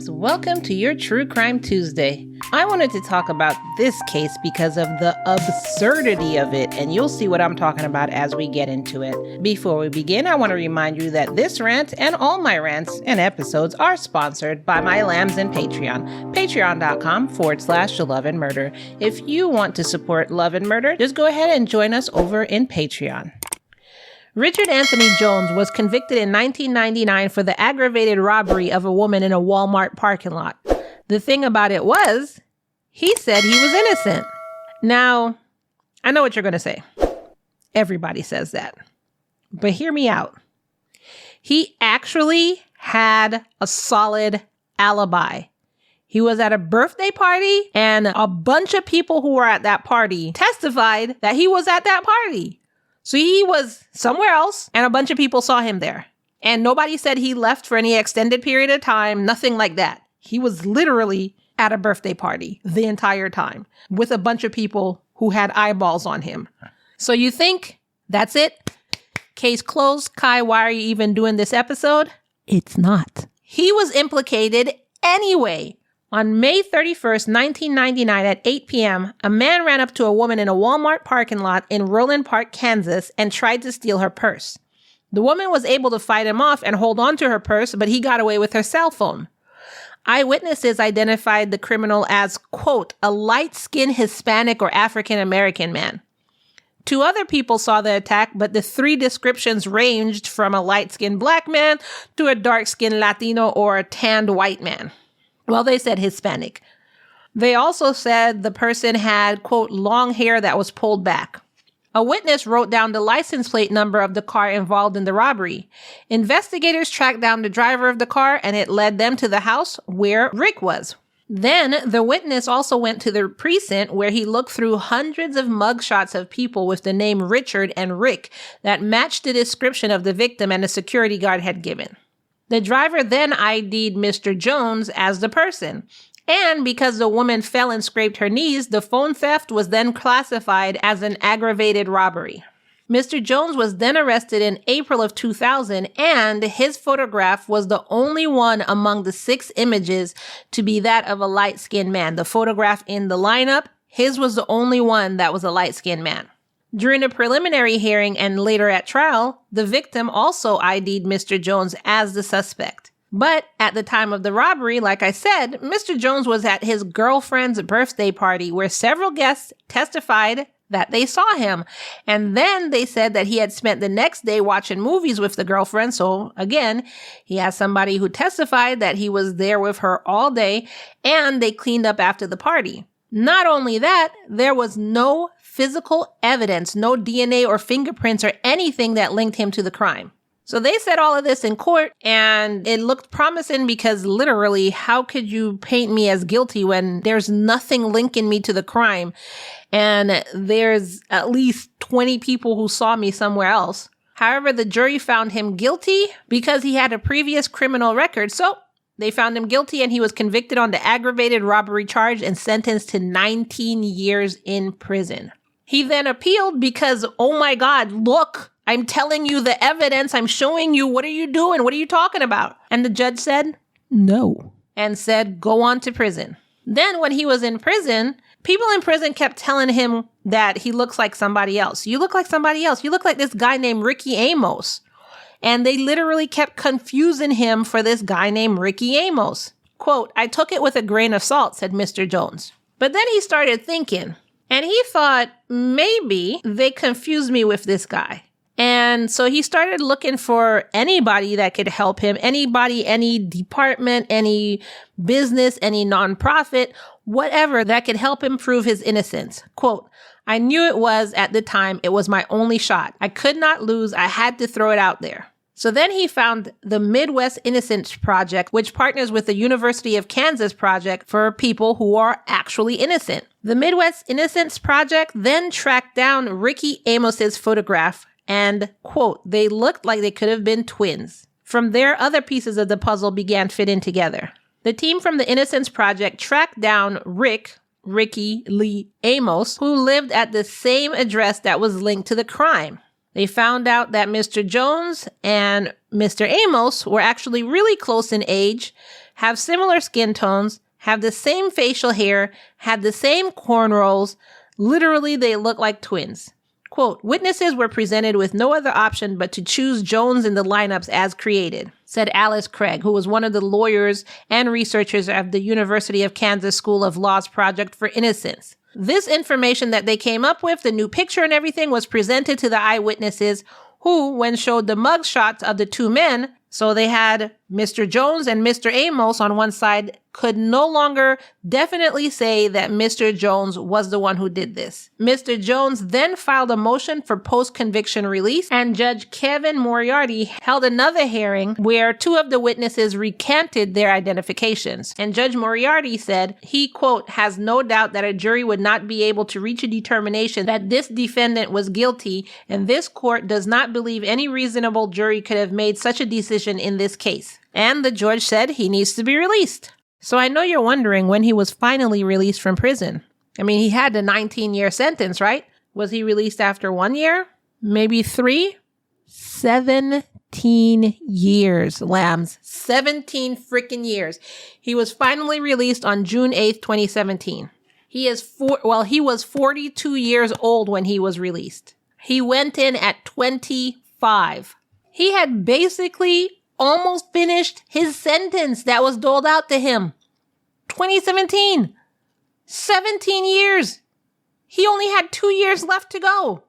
Welcome to your True Crime Tuesday. I wanted to talk about this case because of the absurdity of it, and you'll see what I'm talking about as we get into it. Before we begin, I want to remind you that this rant and all my rants and episodes are sponsored by my lambs and Patreon. Patreon.com/Love and Murder. If you want to support Love and Murder, just go ahead and join us over in Patreon. Richard Anthony Jones was convicted in 1999 for the aggravated robbery of a woman in a Walmart parking lot. The thing about it was, he said he was innocent. Now, I know what you're going to say. Everybody says that. But hear me out. He actually had a solid alibi. He was at a birthday party, and a bunch of people who were at that party testified that he was at that party. So he was somewhere else, and a bunch of people saw him there. And nobody said he left for any extended period of time, nothing like that. He was literally at a birthday party the entire time with a bunch of people who had eyeballs on him. So you think that's it? Case closed. Kai, why are you even doing this episode? It's not. He was implicated anyway. On May 31st, 1999 at 8 p.m., a man ran up to a woman in a Walmart parking lot in Roland Park, Kansas, and tried to steal her purse. The woman was able to fight him off and hold on to her purse, but he got away with her cell phone. Eyewitnesses identified the criminal as, quote, a light-skinned Hispanic or African-American man. Two other people saw the attack, but the three descriptions ranged from a light-skinned black man to a dark-skinned Latino or a tanned white man. Well, they said Hispanic. They also said the person had, quote, long hair that was pulled back. A witness wrote down the license plate number of the car involved in the robbery. Investigators tracked down the driver of the car, and it led them to the house where Rick was. Then the witness also went to the precinct where he looked through hundreds of mugshots of people with the name Richard and Rick that matched the description of the victim and the security guard had given. The driver then ID'd Mr. Jones as the person. And because the woman fell and scraped her knees, the phone theft was then classified as an aggravated robbery. Mr. Jones was then arrested in April of 2000, and his photograph was the only one among the 6 images to be that of a light-skinned man. The photograph in the lineup, his was the only one that was a light-skinned man. During a preliminary hearing and later at trial, the victim also ID'd Mr. Jones as the suspect. But at the time of the robbery, like I said, Mr. Jones was at his girlfriend's birthday party where several guests testified that they saw him. And then they said that he had spent the next day watching movies with the girlfriend. So again, he has somebody who testified that he was there with her all day, and they cleaned up after the party. Not only that, there was no physical evidence, no DNA or fingerprints or anything that linked him to the crime. So they said all of this in court, and it looked promising because literally, how could you paint me as guilty when there's nothing linking me to the crime? And there's at least 20 people who saw me somewhere else. However, the jury found him guilty because he had a previous criminal record. So they found him guilty, and he was convicted on the aggravated robbery charge and sentenced to 19 years in prison. He then appealed because, oh my God, look, I'm telling you the evidence. I'm showing you. What are you doing? What are you talking about? And the judge said, no, and said, go on to prison. Then when he was in prison, people in prison kept telling him that he looks like somebody else. You look like somebody else. You look like this guy named Ricky Amos. And they literally kept confusing him for this guy named Ricky Amos. Quote, I took it with a grain of salt, said Mr. Jones. But then he started thinking, and he thought, maybe they confused me with this guy. And so he started looking for anybody that could help him, anybody, any department, any business, any nonprofit, whatever that could help him prove his innocence. Quote, I knew it was, at the time, it was my only shot. I could not lose. I had to throw it out there. So then he found the Midwest Innocence Project, which partners with the University of Kansas Project for people who are actually innocent. The Midwest Innocence Project then tracked down Ricky Amos's photograph and, quote, they looked like they could have been twins. From there, other pieces of the puzzle began fitting together. The team from the Innocence Project tracked down Ricky Lee Amos, who lived at the same address that was linked to the crime. They found out that Mr. Jones and Mr. Amos were actually really close in age, have similar skin tones, have the same facial hair, had the same cornrows. Literally, they look like twins. Quote, witnesses were presented with no other option but to choose Jones in the lineups as created, said Alice Craig, who was one of the lawyers and researchers of the University of Kansas School of Law's Project for Innocence. This information that they came up with, the new picture and everything, was presented to the eyewitnesses who, when showed the mug shots of the two men, so they had Mr. Jones and Mr. Amos on one side, could no longer definitely say that Mr. Jones was the one who did this. Mr. Jones then filed a motion for post-conviction release, and Judge Kevin Moriarty held another hearing where two of the witnesses recanted their identifications. And Judge Moriarty said he, quote, has no doubt that a jury would not be able to reach a determination that this defendant was guilty, and this court does not believe any reasonable jury could have made such a decision in this case. And the judge said he needs to be released. So I know you're wondering when he was finally released from prison. I mean, he had a 19-year sentence, right? Was he released after 1 year? Maybe 3? 17 years, lambs. 17 freaking years. He was finally released on June 8th, 2017. He was 42 years old when he was released. He went in at 25. He had basically almost finished his sentence that was doled out to him. 2017. 17 years. He only had 2 years left to go.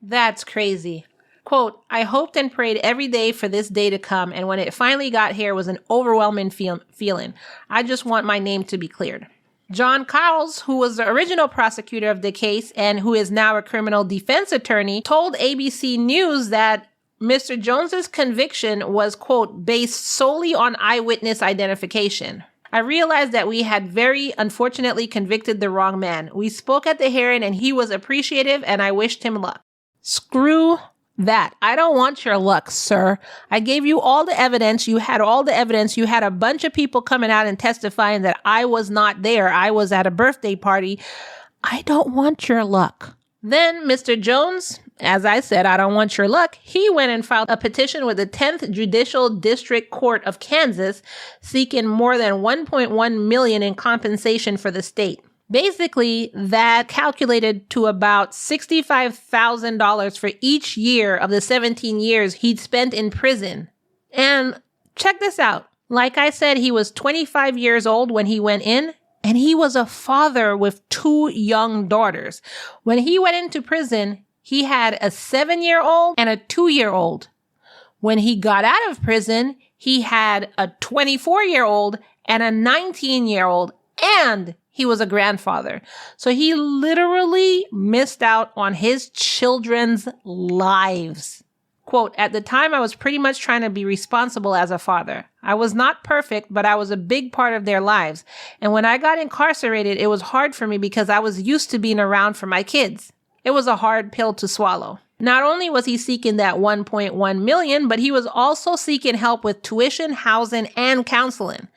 That's crazy. Quote, I hoped and prayed every day for this day to come, and when it finally got here, it was an overwhelming feeling. I just want my name to be cleared. John Cowles, who was the original prosecutor of the case and who is now a criminal defense attorney, told ABC News that Mr. Jones's conviction was, quote, based solely on eyewitness identification. I realized that we had very unfortunately convicted the wrong man. We spoke at the hearing and he was appreciative and I wished him luck. Screw that. I don't want your luck, sir. I gave you all the evidence. You had all the evidence. You had a bunch of people coming out and testifying that I was not there. I was at a birthday party. I don't want your luck. Then Mr. Jones, as I said, I don't want your luck. He went and filed a petition with the 10th Judicial District Court of Kansas, seeking more than $1.1 million in compensation for the state. Basically, that calculated to about $65,000 for each year of the 17 years he'd spent in prison. And check this out. Like I said, he was 25 years old when he went in. And he was a father with 2 young daughters. When he went into prison, he had a 7-year-old and a 2-year-old. When he got out of prison, he had a 24-year-old and a 19-year-old, and he was a grandfather. So he literally missed out on his children's lives. Quote, at the time, I was pretty much trying to be responsible as a father. I was not perfect, but I was a big part of their lives. And when I got incarcerated, it was hard for me because I was used to being around for my kids. It was a hard pill to swallow. Not only was he seeking that $1.1 million, but he was also seeking help with tuition, housing, and counseling.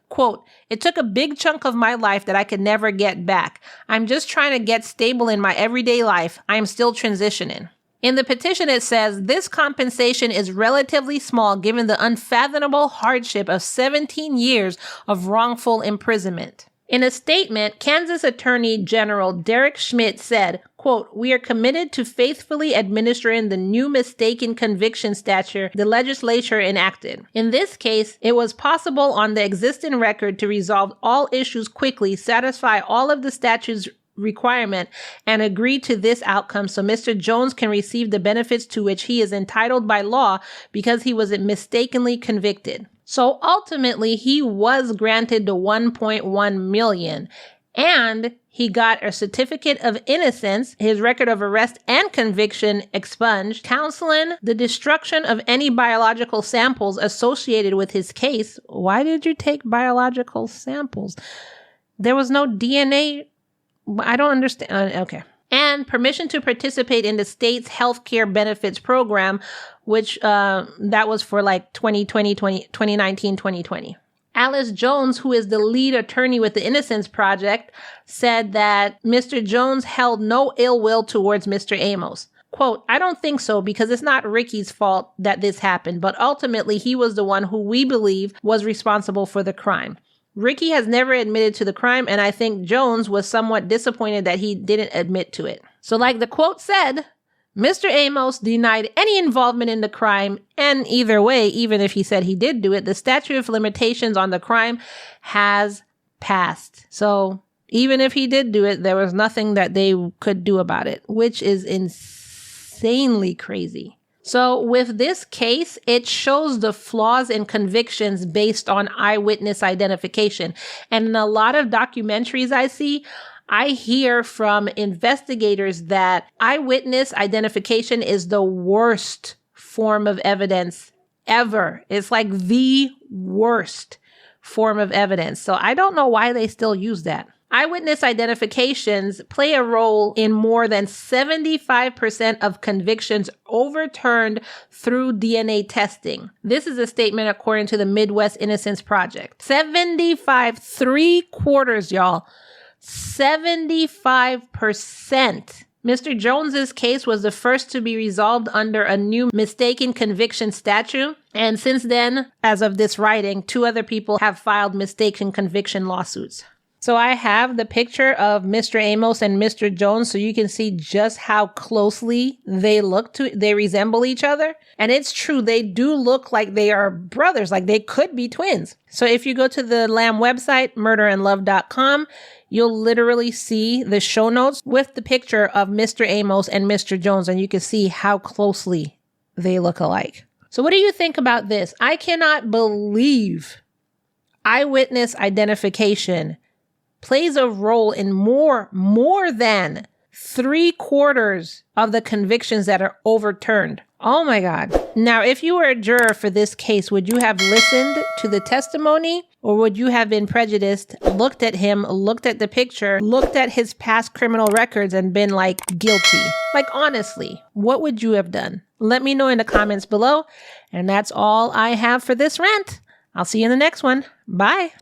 Quote, it took a big chunk of my life that I could never get back. I'm just trying to get stable in my everyday life. I am still transitioning. In the petition, it says, this compensation is relatively small given the unfathomable hardship of 17 years of wrongful imprisonment. In a statement, Kansas Attorney General Derek Schmidt said, quote, we are committed to faithfully administering the new mistaken conviction statute the legislature enacted. In this case, it was possible on the existing record to resolve all issues quickly, satisfy all of the statute's requirement, and agree to this outcome so Mr. Jones can receive the benefits to which he is entitled by law because he was mistakenly convicted. So ultimately, he was granted the $1.1 million, and he got a certificate of innocence, his record of arrest and conviction expunged, counseling, the destruction of any biological samples associated with his case. Why did you take biological samples? There was no DNA. I don't understand. Okay. and permission to participate in the state's healthcare benefits program, which that was for like 2019, 2020. Alice Jones, who is the lead attorney with the Innocence Project, said that Mr. Jones held no ill will towards Mr. Amos. Quote, I don't think so because it's not Ricky's fault that this happened, but ultimately he was the one who we believe was responsible for the crime. Ricky has never admitted to the crime, and I think Jones was somewhat disappointed that he didn't admit to it. So like the quote said, Mr. Amos denied any involvement in the crime, and either way, even if he said he did do it, the statute of limitations on the crime has passed. So even if he did do it, there was nothing that they could do about it, which is insanely crazy. So with this case, it shows the flaws in convictions based on eyewitness identification. And in a lot of documentaries I see, I hear from investigators that eyewitness identification is the worst form of evidence ever. It's like the worst form of evidence. So I don't know why they still use that. Eyewitness identifications play a role in more than 75% of convictions overturned through DNA testing. This is a statement according to the Midwest Innocence Project. 75, 3/4, y'all. 75%. Mr. Jones's case was the first to be resolved under a new mistaken conviction statute. And since then, as of this writing, 2 other people have filed mistaken conviction lawsuits. So I have the picture of Mr. Amos and Mr. Jones so you can see just how closely they resemble each other. And it's true, they do look like they are brothers, like they could be twins. So if you go to the Lamb website, murderandlove.com, you'll literally see the show notes with the picture of Mr. Amos and Mr. Jones, and you can see how closely they look alike. So what do you think about this? I cannot believe eyewitness identification plays a role in more than 3/4 of the convictions that are overturned. Oh my God. Now, if you were a juror for this case, would you have listened to the testimony, or would you have been prejudiced, looked at him, looked at the picture, looked at his past criminal records and been like guilty? Like honestly, what would you have done? Let me know in the comments below. And that's all I have for this rant. I'll see you in the next one. Bye.